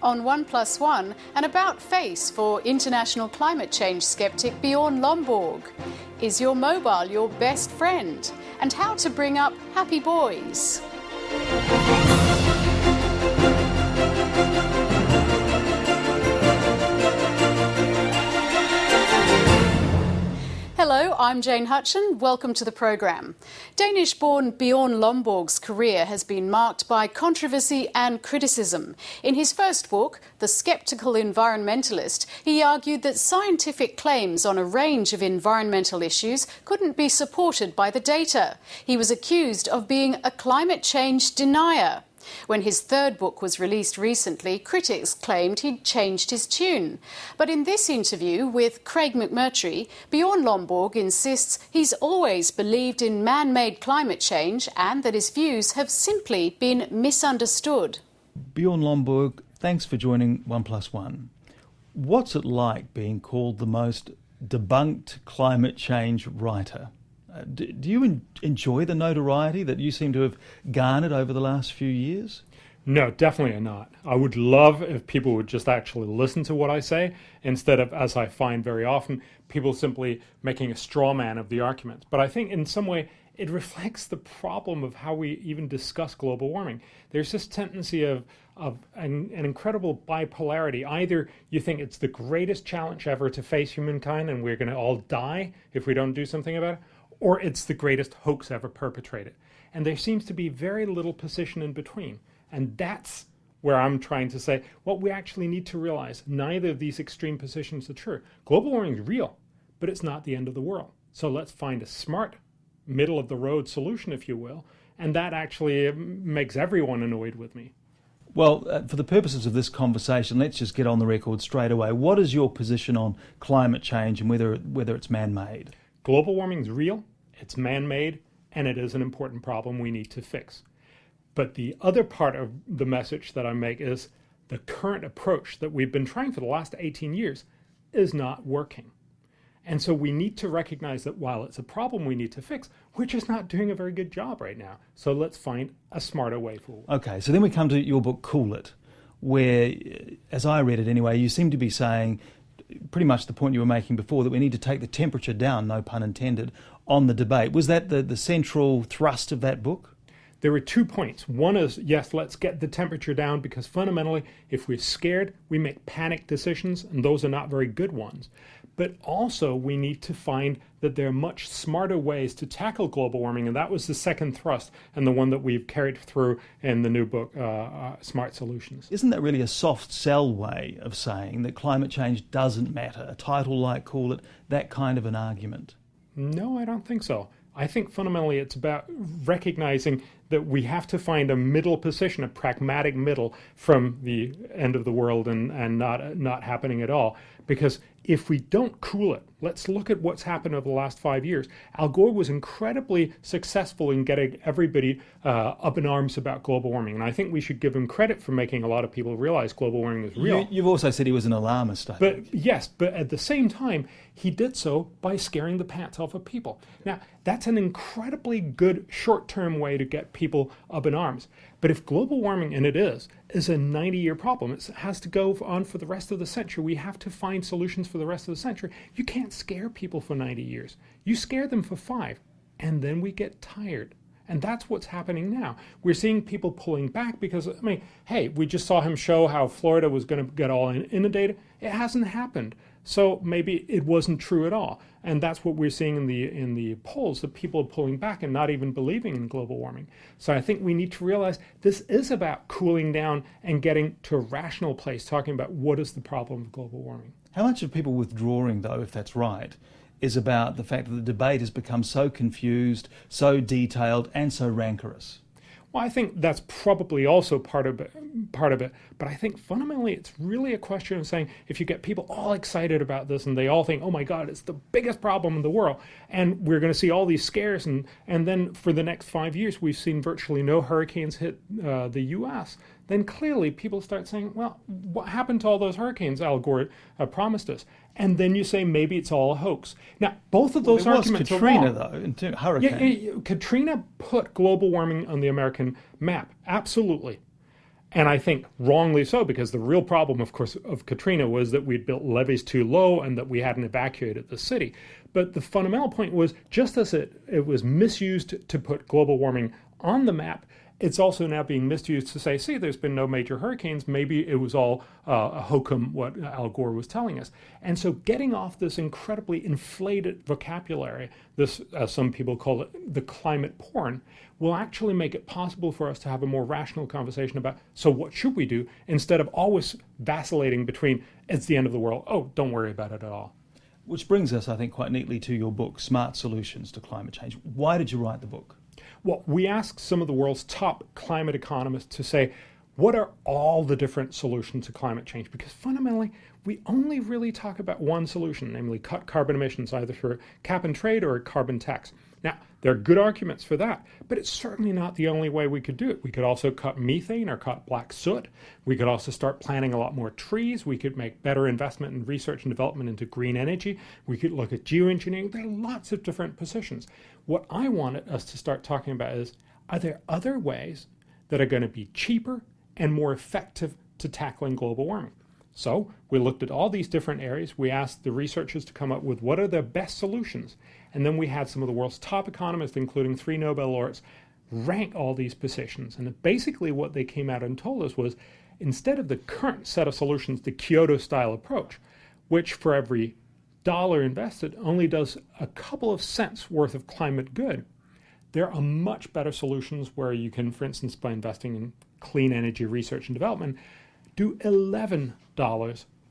On 1+1, an about-face for international climate change skeptic Bjorn Lomborg. Is your mobile your best friend? And how to bring up happy boys. Hello, I'm Jane Hutchin. Welcome to the programme. Danish-born Bjorn Lomborg's career has been marked by controversy and criticism. In his first book, The Skeptical Environmentalist, he argued that scientific claims on a range of environmental issues couldn't be supported by the data. He was accused of being a climate change denier. When his third book was released recently, critics claimed he'd changed his tune. But in this interview with Craig McMurtry, Bjorn Lomborg insists he's always believed in man-made climate change and that his views have simply been misunderstood. Bjorn Lomborg, thanks for joining 1+1. What's it like being called the most debunked climate change writer? Do you enjoy the notoriety that you seem to have garnered over the last few years? No, definitely not. I would love if people would just actually listen to what I say instead of, as I find very often, people simply making a straw man of the argument. But I think in some way it reflects the problem of how we even discuss global warming. There's this tendency of an incredible bipolarity. Either you think it's the greatest challenge ever to face humankind and we're going to all die if we don't do something about it, or it's the greatest hoax ever perpetrated. And there seems to be very little position in between. And that's where I'm trying to say, what we actually need to realize, neither of these extreme positions are true. Global warming is real, but it's not the end of the world. So let's find a smart, middle-of-the-road solution, if you will, and that actually makes everyone annoyed with me. Well, for the purposes of this conversation, let's just get on the record straight away. What is your position on climate change and whether it's man-made? Global warming is real, it's man-made, and it is an important problem we need to fix. But the other part of the message that I make is the current approach that we've been trying for the last 18 years is not working. And so we need to recognize that while it's a problem we need to fix, we're just not doing a very good job right now. So let's find a smarter way forward. Okay, so then we come to your book, Cool It, where, as I read it anyway, you seem to be saying pretty much the point you were making before, that we need to take the temperature down, no pun intended, on the debate. Was that the central thrust of that book? There were 2 points. One is, yes, let's get the temperature down, because fundamentally, if we're scared, we make panic decisions, and those are not very good ones. But also, we need to find that there are much smarter ways to tackle global warming, and that was the second thrust, and the one that we've carried through in the new book, Smart Solutions. Isn't that really a soft sell way of saying that climate change doesn't matter? A title like Cool It, that kind of an argument? No, I don't think so. I think fundamentally it's about recognizing that we have to find a middle position, a pragmatic middle from the end of the world and not happening at all. Because if we don't cool it, let's look at what's happened over the last 5 years. Al Gore was incredibly successful in getting everybody up in arms about global warming. And I think we should give him credit for making a lot of people realize global warming is real. You've also said he was an alarmist, I think. But at the same time, he did so by scaring the pants off of people. Now, that's an incredibly good short-term way to get people up in arms. But if global warming, and it is a 90-year problem, it has to go on for the rest of the century. We have to find solutions for the rest of the century. You can't scare people for 90 years. You scare them for 5, and then we get tired. And that's what's happening now. We're seeing people pulling back because, hey, we just saw him show how Florida was going to get all inundated. It hasn't happened. So maybe it wasn't true at all. And that's what we're seeing in the polls, that people are pulling back and not even believing in global warming. So I think we need to realize this is about cooling down and getting to a rational place, talking about what is the problem of global warming. How much of people withdrawing, though, if that's right, is about the fact that the debate has become so confused, so detailed, and so rancorous? Well, I think that's probably also part of it. But I think fundamentally it's really a question of saying, if you get people all excited about this and they all think, oh my God, it's the biggest problem in the world, and we're going to see all these scares, and then for the next 5 years we've seen virtually no hurricanes hit the U.S., then clearly people start saying, well, what happened to all those hurricanes Al Gore promised us? And then you say maybe it's all a hoax. Now, both of those arguments are wrong. Katrina, though, in hurricane. Katrina put global warming on the American map, absolutely. And I think wrongly so, because the real problem, of course, of Katrina was that we'd built levees too low and that we hadn't evacuated the city. But the fundamental point was, just as it was misused to put global warming on the map, it's also now being misused to say, see, there's been no major hurricanes. Maybe it was all a hokum, what Al Gore was telling us. And so getting off this incredibly inflated vocabulary, this, as some people call it, the climate porn, will actually make it possible for us to have a more rational conversation about, so what should we do, instead of always vacillating between, it's the end of the world, oh, don't worry about it at all. Which brings us, I think, quite neatly to your book, Smart Solutions to Climate Change. Why did you write the book? Well, we asked some of the world's top climate economists to say, what are all the different solutions to climate change? Because fundamentally, we only really talk about one solution, namely cut carbon emissions, either through cap and trade or a carbon tax. Now, there are good arguments for that, but it's certainly not the only way we could do it. We could also cut methane or cut black soot. We could also start planting a lot more trees. We could make better investment in research and development into green energy. We could look at geoengineering. There are lots of different positions. What I wanted us to start talking about is, are there other ways that are going to be cheaper and more effective to tackling global warming? So we looked at all these different areas. We asked the researchers to come up with what are the best solutions. And then we had some of the world's top economists, including 3 Nobel laureates, rank all these positions. And basically what they came out and told us was, instead of the current set of solutions, the Kyoto-style approach, which for every dollar invested only does a couple of cents worth of climate good, there are much better solutions where you can, for instance, by investing in clean energy research and development, do $11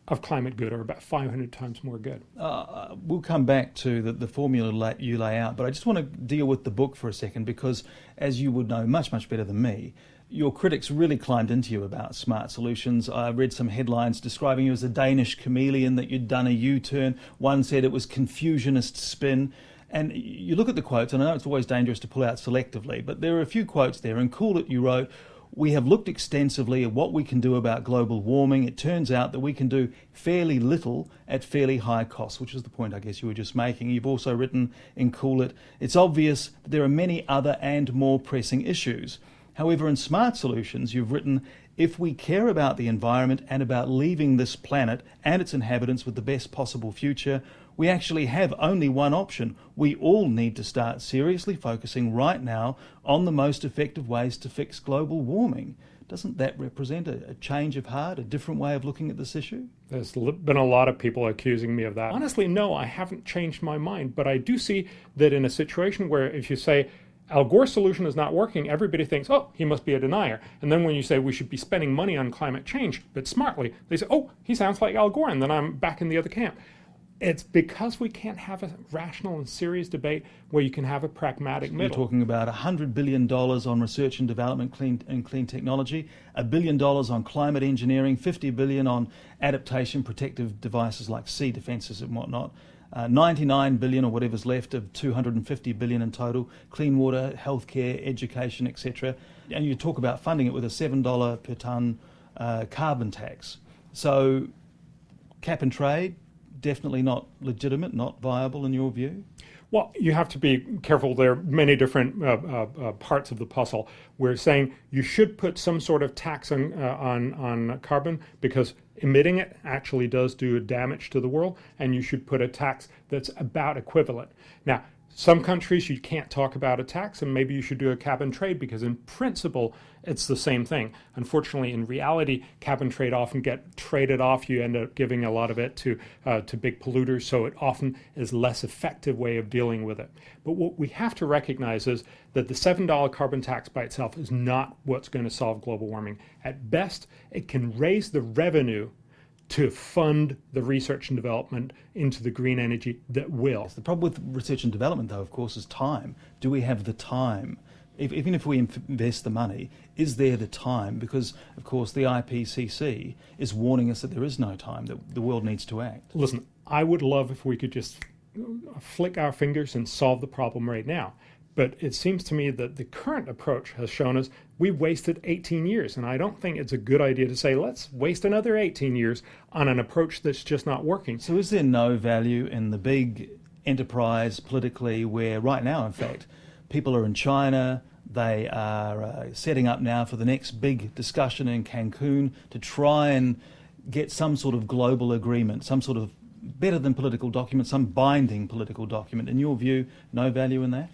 of climate good, or about 500 times more good. We'll come back to the formula you lay out, but I just want to deal with the book for a second, because as you would know much, much better than me, your critics really climbed into you about Smart Solutions. I read some headlines describing you as a Danish chameleon, that you'd done a U-turn. One said it was Confucianist spin. And you look at the quotes, and I know it's always dangerous to pull out selectively, but there are a few quotes there. In Cool It, you wrote, "We have looked extensively at what we can do about global warming. It turns out that we can do fairly little at fairly high costs," which is the point I guess you were just making. You've also written in Cool It, "It's obvious that there are many other and more pressing issues. However, in Smart Solutions, you've written, if we care about the environment and about leaving this planet and its inhabitants with the best possible future, we actually have only one option. We all need to start seriously focusing right now on the most effective ways to fix global warming." Doesn't that represent a change of heart, a different way of looking at this issue? There's been a lot of people accusing me of that. Honestly, no, I haven't changed my mind, but I do see that in a situation where if you say, Al Gore's solution is not working, everybody thinks, oh, he must be a denier. And then when you say we should be spending money on climate change, but smartly, they say, oh, he sounds like Al Gore, and then I'm back in the other camp. It's because we can't have a rational and serious debate where you can have a pragmatic middle. You're talking about $100 billion on research and development clean technology, $1 billion on climate engineering, $50 billion on adaptation protective devices like sea defences and whatnot, 99 billion or whatever's left of 250 billion in total, clean water, healthcare, education, etc. And you talk about funding it with a $7 per tonne carbon tax. So cap and trade, definitely not legitimate, not viable in your view? Well, you have to be careful. There are many different parts of the puzzle. We're saying you should put some sort of tax on carbon, because emitting it actually does do damage to the world, and you should put a tax that's about equivalent. Now, some countries you can't talk about a tax, and maybe you should do a cap and trade, because in principle it's the same thing. Unfortunately, in reality, cap and trade often get traded off. You end up giving a lot of it to big polluters, so it often is a less effective way of dealing with it. But what we have to recognize is that the $7 carbon tax by itself is not what's going to solve global warming. At best, it can raise the revenue to fund the research and development into the green energy that will. The problem with research and development, though, of course, is time. Do we have the time? Even if we invest the money, is there the time? Because, of course, the IPCC is warning us that there is no time, that the world needs to act. Listen, I would love if we could just flick our fingers and solve the problem right now. But it seems to me that the current approach has shown us we've wasted 18 years. And I don't think it's a good idea to say, let's waste another 18 years on an approach that's just not working. So is there no value in the big enterprise politically, where right now, in fact, people are in China, They are setting up now for the next big discussion in Cancun to try and get some sort of global agreement, some sort of better than political document, some binding political document. In your view, no value in that?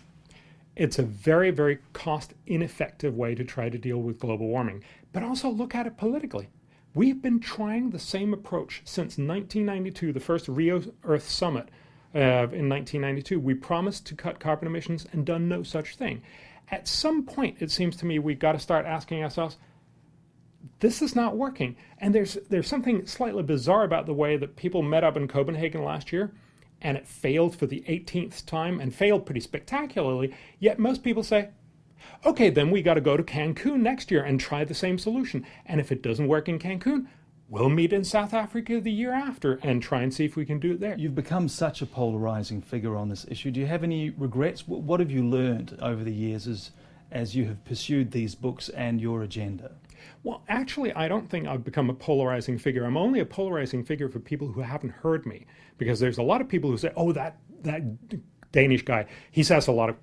It's a very, very cost-ineffective way to try to deal with global warming. But also look at it politically. We've been trying the same approach since 1992, the first Rio Earth Summit in 1992. We promised to cut carbon emissions and done no such thing. At some point, it seems to me, we've got to start asking ourselves, this is not working. And there's something slightly bizarre about the way that people met up in Copenhagen last year, and it failed for the 18th time, and failed pretty spectacularly, yet most people say, okay, then we got to go to Cancun next year and try the same solution. And if it doesn't work in Cancun, we'll meet in South Africa the year after and try and see if we can do it there. You've become such a polarising figure on this issue. Do you have any regrets? What have you learned over the years as you have pursued these books and your agenda? Well, actually, I don't think I've become a polarizing figure. I'm only a polarizing figure for people who haven't heard me, because there's a lot of people who say, "Oh, that Danish guy, he says a lot of."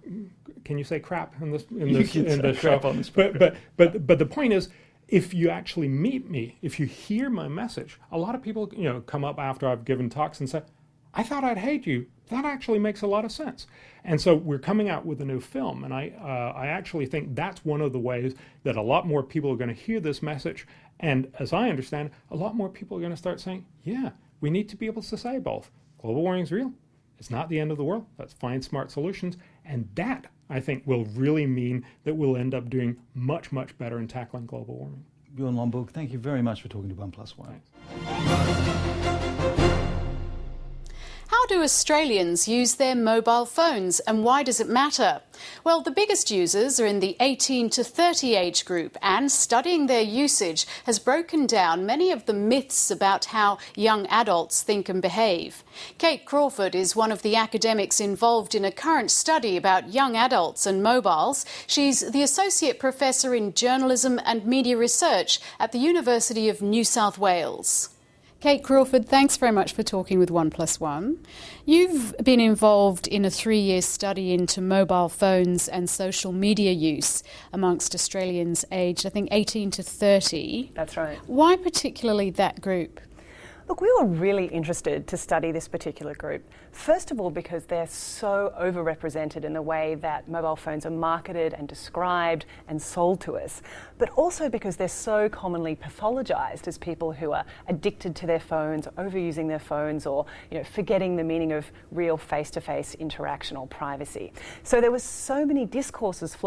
Can you say crap in this show? But the point is, if you actually meet me, if you hear my message, a lot of people come up after I've given talks and say, "I thought I'd hate you." That actually makes a lot of sense. And so we're coming out with a new film, and I actually think that's one of the ways that a lot more people are going to hear this message. And as I understand, a lot more people are going to start saying, yeah, we need to be able to say both. Global warming is real. It's not the end of the world. Let's find smart solutions. And that, I think, will really mean that we'll end up doing much, much better in tackling global warming. Bjorn Lomborg, thank you very much for talking to 1+1. Thanks. How do Australians use their mobile phones, and why does it matter? Well, the biggest users are in the 18 to 30 age group, and studying their usage has broken down many of the myths about how young adults think and behave. Kate Crawford is one of the academics involved in a current study about young adults and mobiles. She's the Associate Professor in Journalism and Media Research at the University of New South Wales. Kate Crawford, thanks very much for talking with 1+1. You've been involved in a 3-year study into mobile phones and social media use amongst Australians aged, I think, 18 to 30. That's right. Why particularly that group? Look, we were really interested to study this particular group. First of all, because they're so overrepresented in the way that mobile phones are marketed and described and sold to us, but also because they're so commonly pathologized as people who are addicted to their phones, overusing their phones, or forgetting the meaning of real face-to-face interaction or privacy. So there were so many discourses floating